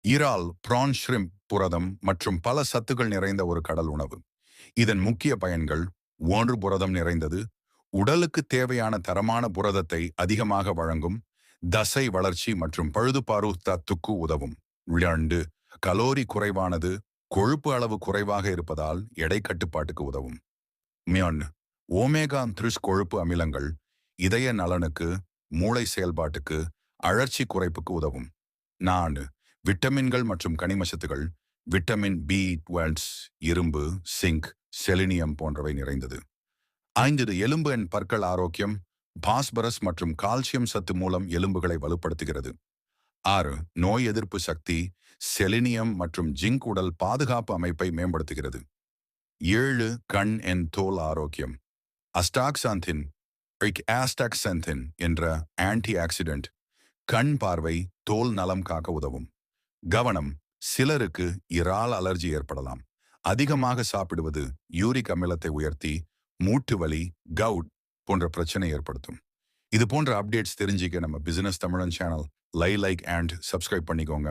இறால், பிரான், ஷ்ரிம்ப், புரதம் மற்றும் பல சத்துக்கள் நிறைந்த ஒரு கடல் உணவு. இதன் முக்கிய பயன்கள்: 1. புரதம் நிறைந்தது. உடலுக்கு தேவையான தரமான புரதத்தை அதிகமாக வழங்கும். தசை வளர்ச்சி மற்றும் பழுதுபார்த்தலுக்கு உதவும். 2. கலோரி குறைவானது. கொழுப்பு அளவு குறைவாக இருப்பதால் எடை கட்டுப்பாட்டுக்கு உதவும். 3. ஓமேகா-3 கொழுப்பு அமிலங்கள் இதய நலனுக்கு, மூளை செயல்பாட்டுக்கு, அழற்சி குறைப்புக்கு உதவும். 4. விட்டமின்கள் மற்றும் கனிமச்சத்துகள். விட்டமின் B12, இரும்பு, சிங்க், செலினியம் போன்றவை நிறைந்தது. 5. எலும்பு பற்கள் ஆரோக்கியம். பாஸ்பரஸ் மற்றும் கால்சியம் சத்து மூலம் எலும்புகளை வலுப்படுத்துகிறது. 6. நோய் எதிர்ப்பு சக்தி. செலினியம் மற்றும் ஜிங்க் உடல் பாதுகாப்பு அமைப்பை மேம்படுத்துகிறது. 7. கண் தோல் ஆரோக்கியம். அஸ்டாக்சாந்தின் ஆஸ்டாக்சந்தின் என்ற ஆன்டி ஆக்சிடென்ட் கண் பார்வை, தோல் நலம் காக்க உதவும். கவனம்: சிலருக்கு இறால் அலர்ஜி ஏற்படலாம். அதிகமாக சாப்பிடுவது யூரிக் அமிலத்தை உயர்த்தி மூட்டு வலி, கவுட் போன்ற பிரச்சனை ஏற்படுத்தும். இது போன்ற அப்டேட்ஸ் தெரிஞ்சுக்க நம்ம பிசினஸ் தமிழன் சேனல் லைக் அண்ட் சப்ஸ்கிரைப் பண்ணிக்கோங்க.